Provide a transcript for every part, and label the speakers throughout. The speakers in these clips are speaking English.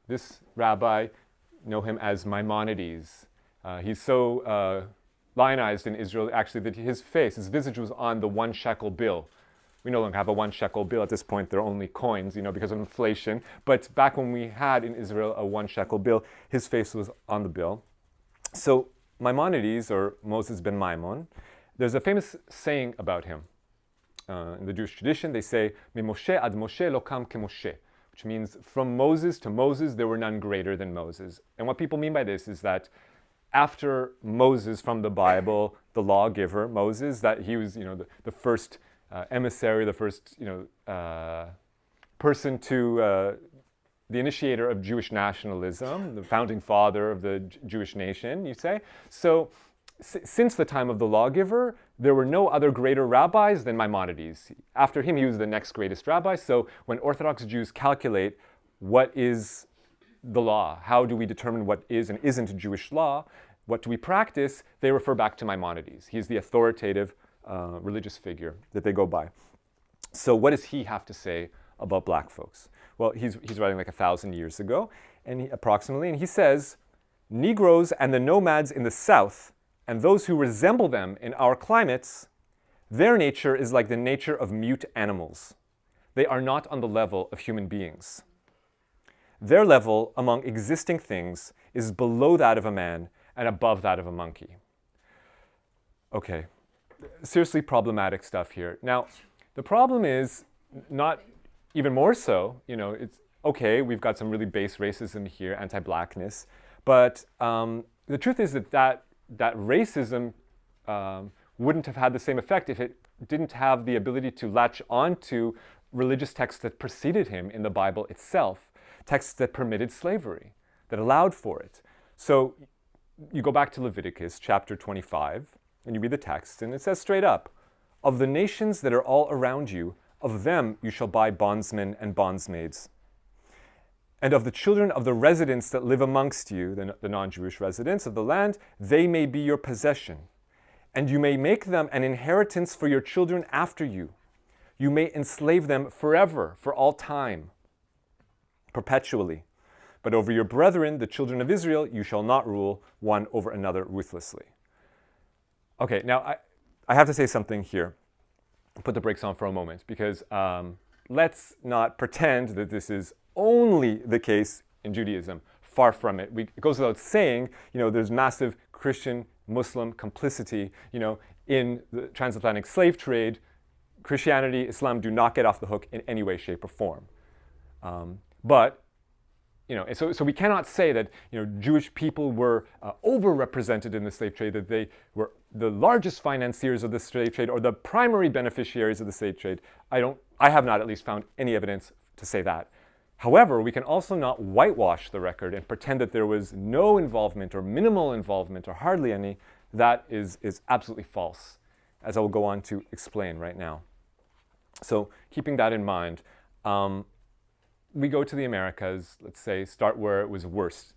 Speaker 1: This rabbi, know him as Maimonides. He's so lionized in Israel, actually, that his visage was on the 1 shekel bill. We no longer have a 1 shekel bill. At this point, they're only coins, because of inflation. But back when we had in Israel a 1 shekel bill, his face was on the bill. So Maimonides, or Moses ben Maimon, there's a famous saying about him. In the Jewish tradition, they say, "Mimoshe ad Moshe lo kam kemoshe," which means from Moses to Moses, there were none greater than Moses. And what people mean by this is that after Moses from the Bible, the lawgiver, Moses, that he was, the first emissary, the first, person to, the initiator of Jewish nationalism, the founding father of the Jewish nation, you say. So since the time of the lawgiver, there were no other greater rabbis than Maimonides. After him, he was the next greatest rabbi. So when Orthodox Jews calculate what is the law, how do we determine what is and isn't Jewish law, what do we practice, they refer back to Maimonides. He's the authoritative religious figure that they go by. So what does he have to say about black folks? Well, he's writing like 1,000 years ago, and he says, "Negroes and the nomads in the South, and those who resemble them in our climates, their nature is like the nature of mute animals. They are not on the level of human beings. Their level among existing things is below that of a man and above that of a monkey." Okay, seriously problematic stuff here. Now, the problem is not even more so, it's okay, we've got some really base racism here, anti-blackness, but the truth is that racism wouldn't have had the same effect if it didn't have the ability to latch on to religious texts that preceded him in the Bible itself, texts that permitted slavery, that allowed for it. So you go back to Leviticus chapter 25, and you read the text, and it says straight up, "Of the nations that are all around you, of them you shall buy bondsmen and bondsmaids. And of the children of the residents that live amongst you," the non-Jewish residents of the land, "they may be your possession. And you may make them an inheritance for your children after you. You may enslave them forever, for all time, perpetually. But over your brethren, the children of Israel, you shall not rule one over another ruthlessly." Okay, now I have to say something here. Put the brakes on for a moment, because let's not pretend that this is only the case in Judaism. Far from it. It goes without saying, there's massive Christian-Muslim complicity, in the transatlantic slave trade. Christianity, Islam do not get off the hook in any way, shape, or form. So we cannot say that Jewish people were overrepresented in the slave trade, that they were the largest financiers of the slave trade or the primary beneficiaries of the slave trade. I have not at least found any evidence to say that. However, we can also not whitewash the record and pretend that there was no involvement or minimal involvement or hardly any. That is absolutely false, as I will go on to explain right now. So keeping that in mind, we go to the Americas, let's say, start where it was worst.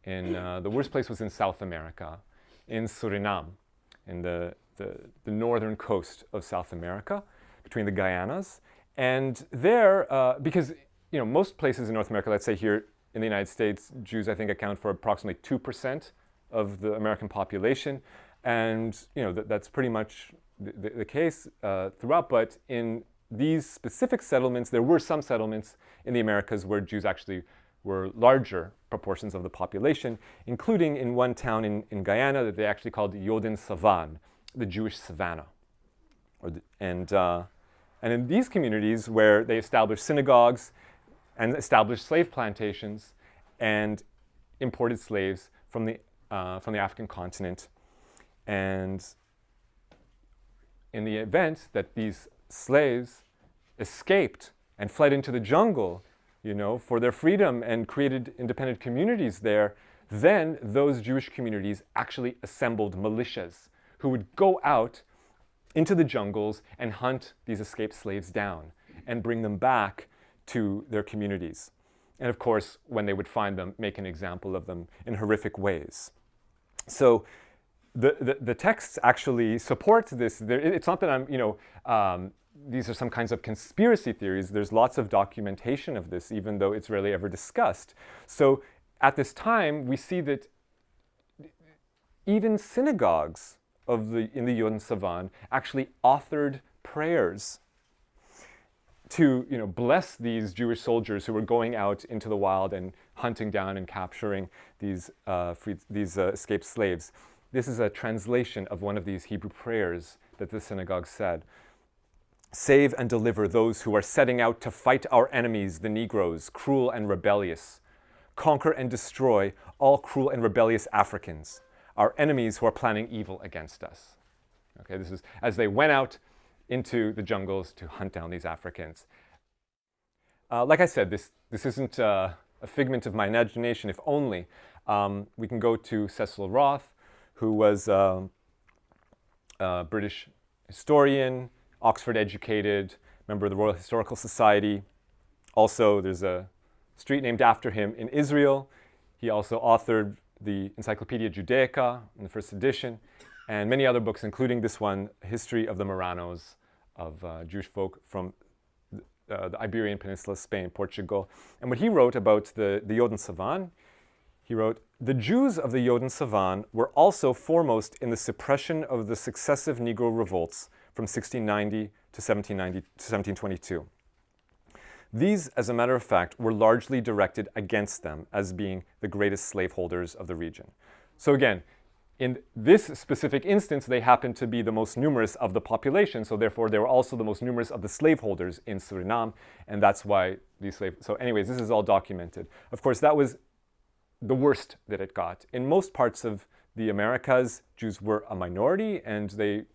Speaker 1: The worst place was in South America, in Suriname, in the northern coast of South America, between the Guyanas. And there, because most places in North America, let's say here in the United States, Jews, I think, account for approximately 2% of the American population. And that's pretty much the case throughout. But in these specific settlements, there were some settlements in the Americas where Jews actually were larger proportions of the population, including in one town in Guyana that they actually called Yoden Savan, the Jewish savannah. And in these communities where they established synagogues and established slave plantations and imported slaves from the African continent. And in the event that these slaves escaped and fled into the jungle, for their freedom and created independent communities there, then those Jewish communities actually assembled militias who would go out into the jungles and hunt these escaped slaves down and bring them back to their communities. And of course, when they would find them, make an example of them in horrific ways. So the texts actually support this. It's not that I'm, these are some kinds of conspiracy theories. There's lots of documentation of this, even though it's rarely ever discussed. So at this time, we see that even synagogues in the Judensavan actually authored prayers to bless these Jewish soldiers who were going out into the wild and hunting down and capturing these escaped slaves. This is a translation of one of these Hebrew prayers that the synagogue said. Save and deliver those who are setting out to fight our enemies, the Negroes, cruel and rebellious. Conquer and destroy all cruel and rebellious Africans, our enemies who are planning evil against us. Okay, this is as they went out into the jungles to hunt down these Africans. Like I said, this isn't a figment of my imagination. If only we can go to Cecil Roth, who was a British historian, Oxford educated, member of the Royal Historical Society. Also, there's a street named after him in Israel. He also authored the Encyclopedia Judaica in the first edition, and many other books, including this one, History of the Marranos, of Jewish folk from the Iberian Peninsula, Spain, Portugal. And what he wrote about the Judensavan, he wrote, "The Jews of the Judensavan were also foremost in the suppression of the successive Negro revolts from 1690 to 1722. These, as a matter of fact, were largely directed against them as being the greatest slaveholders of the region." So again, in this specific instance, they happened to be the most numerous of the population, so therefore they were also the most numerous of the slaveholders in Suriname, and that's why these slaves... So anyways, this is all documented. Of course, that was the worst that it got. In most parts of the Americas, Jews were a minority, and they,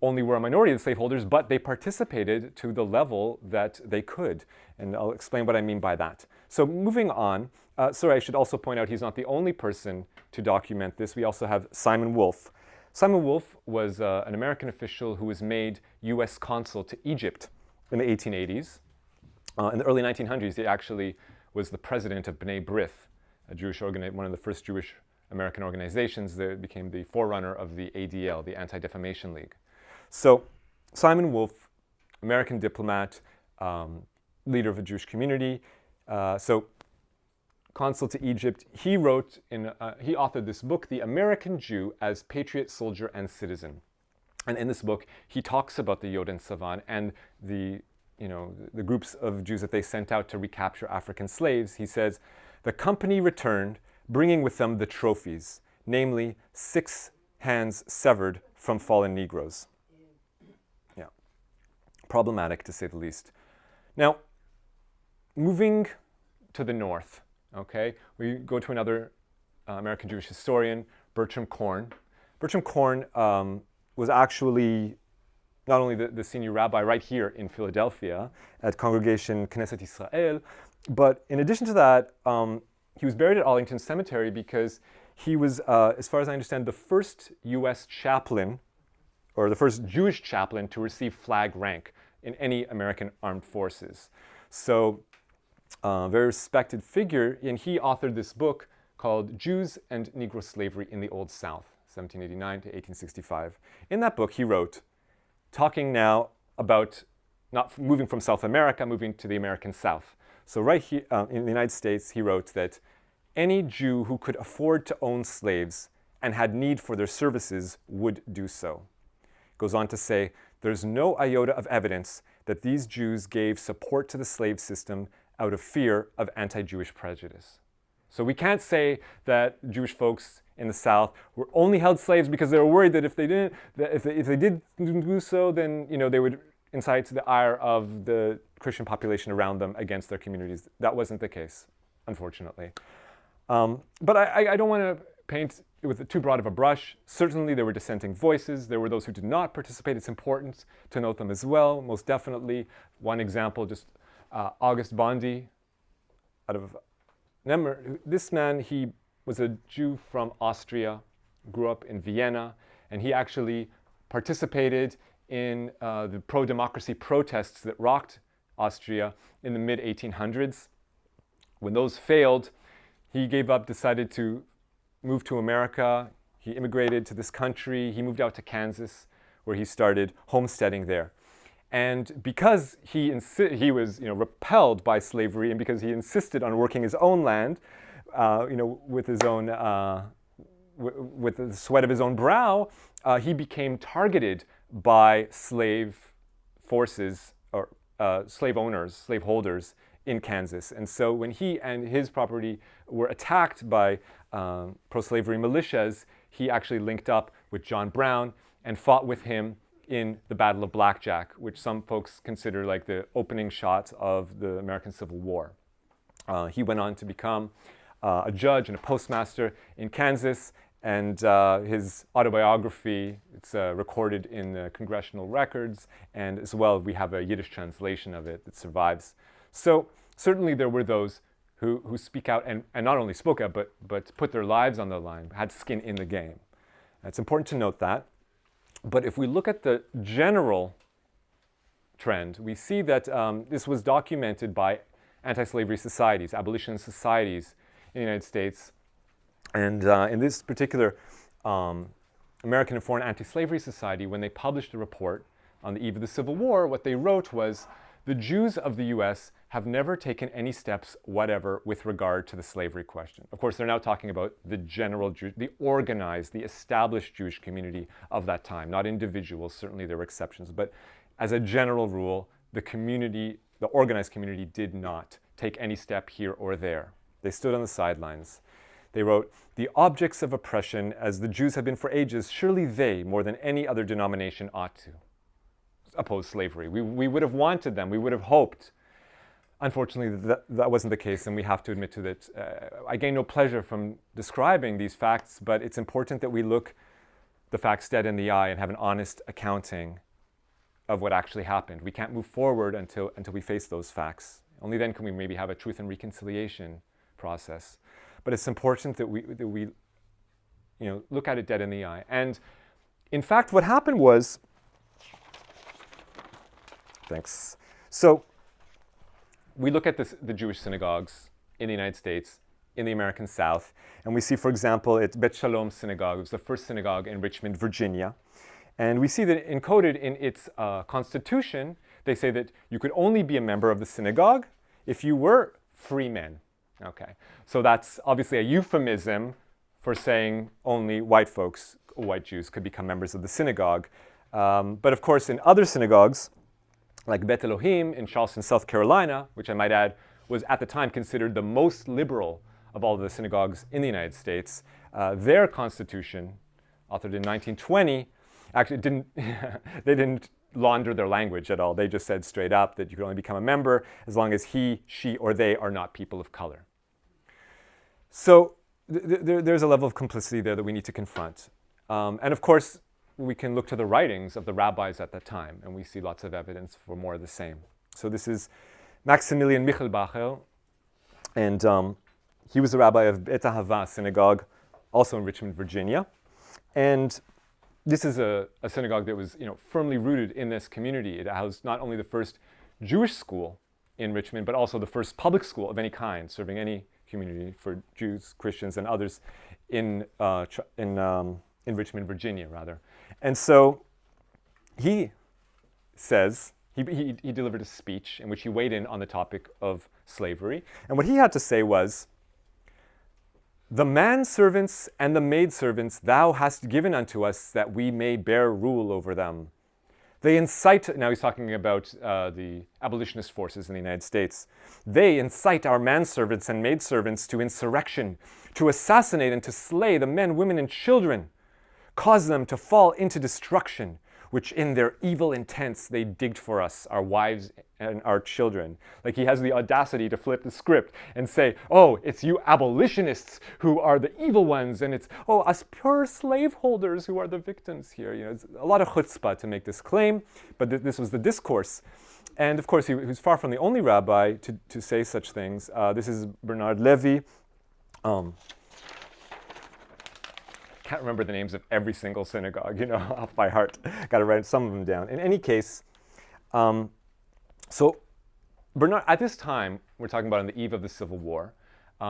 Speaker 1: only were a minority of the slaveholders, but they participated to the level that they could. And I'll explain what I mean by that. So moving on, sorry, I should also point out he's not the only person to document this. We also have Simon Wolfe. Simon Wolfe was an American official who was made U.S. consul to Egypt in the 1880s. In the early 1900s, he actually was the president of B'nai B'rith, a Jewish one of the first Jewish American organizations that became the forerunner of the ADL, the Anti-Defamation League. So Simon Wolfe, American diplomat, leader of a Jewish community, so consul to Egypt, he wrote he authored this book, The American Jew as Patriot, Soldier, and Citizen. And in this book, he talks about the Judensavan and the groups of Jews that they sent out to recapture African slaves. He says, "The company returned, bringing with them the trophies, namely 6 hands severed from fallen Negroes." Yeah, problematic to say the least. Now, moving to the north, okay, we go to another American Jewish historian, Bertram Korn. Bertram Korn was actually not only the senior rabbi right here in Philadelphia at Congregation Knesset Israel, but in addition to that, he was buried at Arlington Cemetery because he was, as far as I understand, the first U.S. chaplain, or the first Jewish chaplain to receive flag rank in any American armed forces. So, very respected figure, and he authored this book called Jews and Negro Slavery in the Old South, 1789 to 1865. In that book, he wrote, talking now about not moving from South America, moving to the American South. So right here in the United States, he wrote that any Jew who could afford to own slaves and had need for their services would do so. Goes on to say, there's no iota of evidence that these Jews gave support to the slave system out of fear of anti-Jewish prejudice. So we can't say that Jewish folks in the South were only held slaves because they were worried that if they didn't, if they did do so, then they would incite the ire of the Christian population around them against their communities. That wasn't the case, unfortunately. But I don't want to paint it with too broad of a brush. Certainly there were dissenting voices. There were those who did not participate. It's important to note them as well, most definitely. One example, just August Bondy, out of Nemmer. This man, he was a Jew from Austria, grew up in Vienna, and he actually participated in the pro-democracy protests that rocked Austria in the mid-1800s. When those failed, he gave up, decided to move to America. He immigrated to this country. He moved out to Kansas, where he started homesteading there. And because he was repelled by slavery, and because he insisted on working his own land, with his own with the sweat of his own brow, he became targeted by slave forces or slave owners, slave holders in Kansas. And so when he and his property were attacked by pro-slavery militias, he actually linked up with John Brown and fought with him in the Battle of Blackjack, which some folks consider like the opening shot of the American Civil War. He went on to become a judge and a postmaster in Kansas, and his autobiography, it's recorded in the congressional records, and as well we have a Yiddish translation of it that survives. So certainly there were those who speak out and not only spoke out, but put their lives on the line, had skin in the game. It's important to note that. But if we look at the general trend, we see that this was documented by anti-slavery societies, abolitionist societies in the United States. And in this particular American and Foreign Anti-Slavery Society, when they published a report on the eve of the Civil War, what they wrote was, the Jews of the US have never taken any steps whatever with regard to the slavery question. Of course, they're now talking about the general the organized, the established Jewish community of that time, not individuals. Certainly there were exceptions, but as a general rule, the community, the organized community, did not take any step here or there. They stood on the sidelines. They wrote, the objects of oppression, as the Jews have been for ages, surely they, more than any other denomination, ought to oppose slavery. We would have wanted them. We would have hoped. Unfortunately, that wasn't the case, and we have to admit to that. I gain no pleasure from describing these facts, but it's important that we look the facts dead in the eye and have an honest accounting of what actually happened. We can't move forward until we face those facts. Only then can we maybe have a truth and reconciliation process. But it's important that we look at it dead in the eye. And in fact, what happened was, thanks. So we look at the Jewish synagogues in the United States, in the American South, and we see, for example, at Bet Shalom Synagogue. It was the first synagogue in Richmond, Virginia. And we see that encoded in its constitution, they say that you could only be a member of the synagogue if you were free men. Okay, so that's obviously a euphemism for saying only white folks, white Jews, could become members of the synagogue. But of course, in other synagogues, like Bet Elohim in Charleston, South Carolina, which I might add was at the time considered the most liberal of all of the synagogues in the United States, their constitution, authored in 1920, actually they didn't launder their language at all. They just said straight up that you could only become a member as long as he, she, or they are not people of color. So there's a level of complicity there that we need to confront. And of course, we can look to the writings of the rabbis at that time, and we see lots of evidence for more of the same. So this is Maximilian Michelbacher, and he was the rabbi of Bet Ahava Synagogue, also in Richmond, Virginia. And this is a synagogue that was firmly rooted in this community. It housed not only the first Jewish school in Richmond, but also the first public school of any kind, serving any community for Jews, Christians, and others in Richmond, Virginia, rather. And so he says, he delivered a speech in which he weighed in on the topic of slavery. And what he had to say was, the manservants and the maidservants thou hast given unto us that we may bear rule over them. They incite, now he's talking about the abolitionist forces in the United States. They incite our manservants and maidservants to insurrection, to assassinate and to slay the men, women, and children, cause them to fall into destruction, which in their evil intents they digged for us, our wives and our children. Like he has the audacity to flip the script and say, oh, it's you abolitionists who are the evil ones, and it's, oh, us poor slaveholders who are the victims here. It's a lot of chutzpah to make this claim, but this was the discourse. And of course, he was far from the only rabbi to say such things. This is Bernard Levy. Can't remember the names of every single synagogue, off by heart. Got to write some of them down. In any case, so Bernard, at this time, we're talking about on the eve of the Civil War,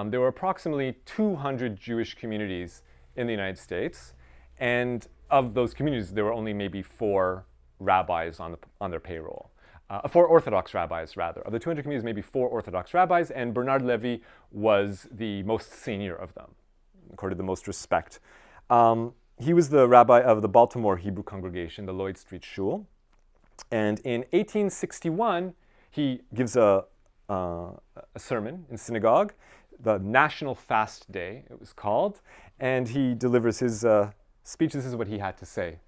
Speaker 1: there were approximately 200 Jewish communities in the United States, and of those communities, there were only maybe 4 rabbis on their payroll. 4 Orthodox rabbis, rather. Of the 200 communities, maybe 4 Orthodox rabbis, and Bernard Levy was the most senior of them, accorded the most respect. He was the rabbi of the Baltimore Hebrew congregation, the Lloyd Street Shul. And in 1861, he gives a sermon in synagogue, the National Fast Day, it was called, and he delivers his speech. This is what he had to say.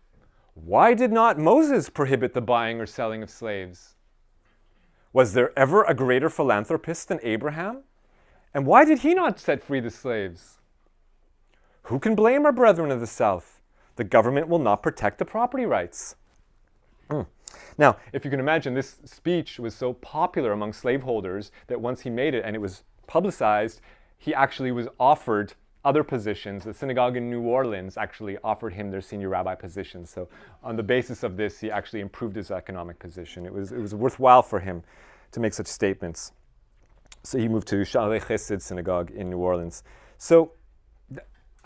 Speaker 1: Why did not Moses prohibit the buying or selling of slaves? Was there ever a greater philanthropist than Abraham? And why did he not set free the slaves? Who can blame our brethren of the South? The government will not protect the property rights. Now, if you can imagine, this speech was so popular among slaveholders that once he made it and it was publicized, he actually was offered other positions. The synagogue in New Orleans actually offered him their senior rabbi position. So on the basis of this, he actually improved his economic position. It was worthwhile for him to make such statements. So he moved to Sha'arei Chesed synagogue in New Orleans. So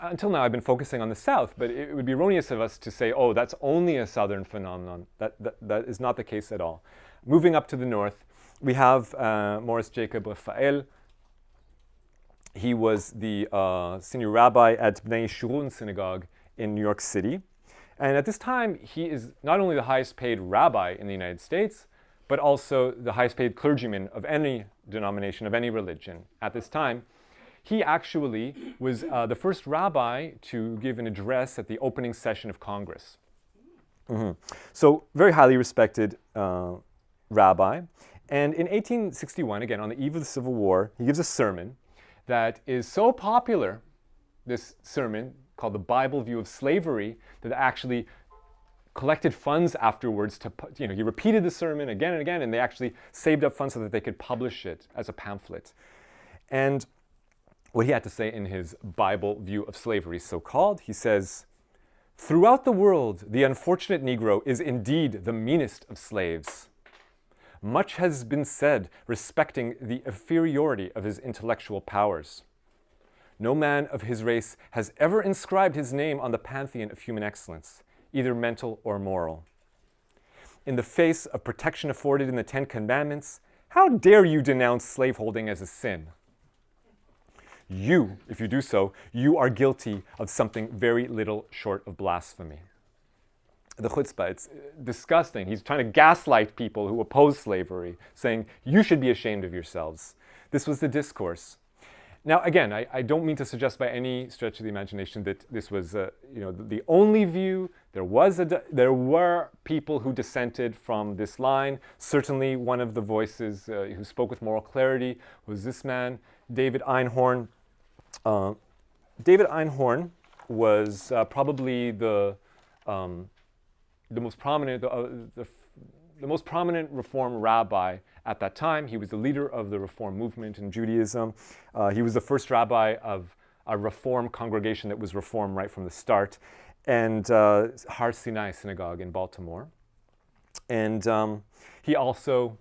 Speaker 1: until now, I've been focusing on the South, but it would be erroneous of us to say, oh, that's only a Southern phenomenon. That is not the case at all. Moving up to the North, we have Morris Jacob Raphael. He was the senior rabbi at Bnei Shurun synagogue in New York City. And at this time, he is not only the highest paid rabbi in the United States, but also the highest paid clergyman of any denomination, of any religion at this time. He actually was the first rabbi to give an address at the opening session of Congress. So very highly respected rabbi. And in 1861, again, on the eve of the Civil War, he gives a sermon that is so popular, this sermon called The Bible View of Slavery, that actually collected funds afterwards to, he repeated the sermon again and again, and they actually saved up funds so that they could publish it as a pamphlet. And what he had to say in his Bible View of Slavery, so-called, he says, "Throughout the world, the unfortunate Negro is indeed the meanest of slaves. Much has been said respecting the inferiority of his intellectual powers. No man of his race has ever inscribed his name on the pantheon of human excellence, either mental or moral. In the face of protection afforded in the Ten Commandments, how dare you denounce slaveholding as a sin? You, if you do so, you are guilty of something very little short of blasphemy." The chutzpah, it's disgusting. He's trying to gaslight people who oppose slavery, saying, you should be ashamed of yourselves. This was the discourse. Now, again, I don't mean to suggest by any stretch of the imagination that this was the only view. There were people who dissented from this line. Certainly one of the voices who spoke with moral clarity was this man, David Einhorn. David Einhorn was probably the most prominent Reform rabbi at that time. He was the leader of the Reform movement in Judaism. He was the first rabbi of a Reform congregation that was Reform right from the start, and Har Sinai Synagogue in Baltimore. And he also,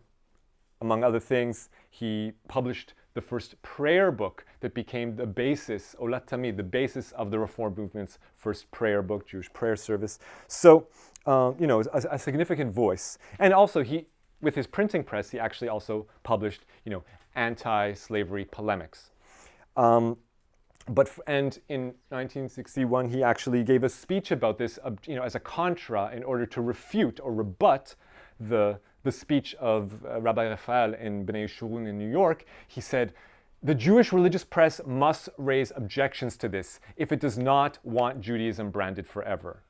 Speaker 1: among other things, he published the first prayer book that became the basis, Olat Tamid, the basis of the Reform movement's first prayer book, Jewish prayer service. So, a significant voice. And also, with his printing press, he actually also published, anti-slavery polemics. And in 1961, he actually gave a speech about this, as a contra in order to refute or rebut the speech of Rabbi Raphael in Bnei Shurun in New York. He said, the Jewish religious press must raise objections to this if it does not want Judaism branded forever.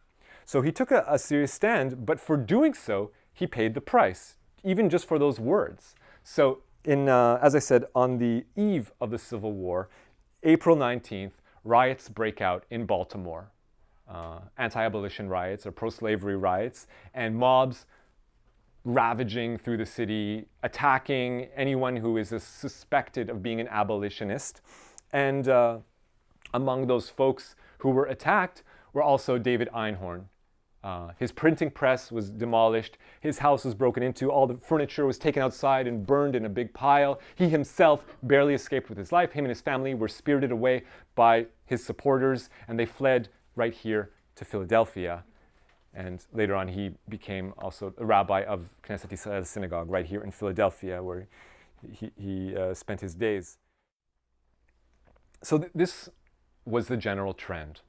Speaker 1: So he took a serious stand, but for doing so, he paid the price, even just for those words. So as I said, on the eve of the Civil War, April 19th, riots break out in Baltimore, anti-abolition riots or pro-slavery riots, and mobs ravaging through the city, attacking anyone who is suspected of being an abolitionist. And among those folks who were attacked were also David Einhorn. His printing press was demolished. His house was broken into. All the furniture was taken outside and burned in a big pile. He himself barely escaped with his life. Him and his family were spirited away by his supporters, and they fled right here to Philadelphia. And later on, he became also a rabbi of Knesset Israel Synagogue right here in Philadelphia, where he spent his days. So this was the general trend.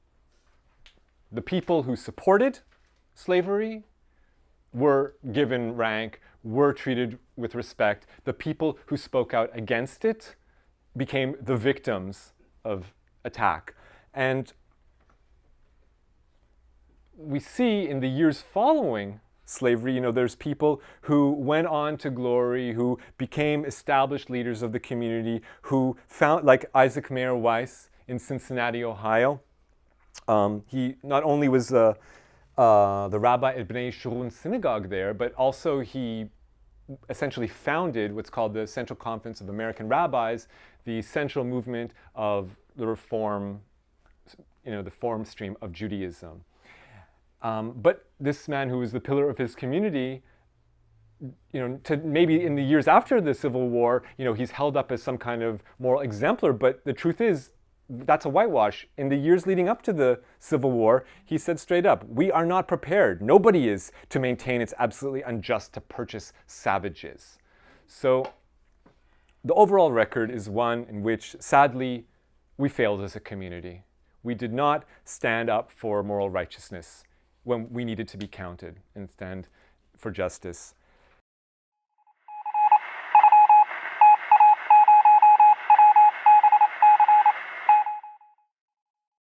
Speaker 1: The people who supported slavery were given rank, were treated with respect. The people who spoke out against it became the victims of attack. And we see in the years following slavery, there's people who went on to glory, who became established leaders of the community, who found, like Isaac Mayer Weiss in Cincinnati, Ohio. He not only was the rabbi at Bnei Shurun synagogue there, but also he essentially founded what's called the Central Conference of American Rabbis, the central movement of the reform, the form stream of Judaism. But this man who was the pillar of his community, to maybe in the years after the Civil War, he's held up as some kind of moral exemplar, but the truth is, that's a whitewash. In the years leading up to the Civil War, he said straight up, we are not prepared. Nobody is to maintain it's absolutely unjust to purchase savages. So the overall record is one in which, sadly, we failed as a community. We did not stand up for moral righteousness when we needed to be counted and stand for justice.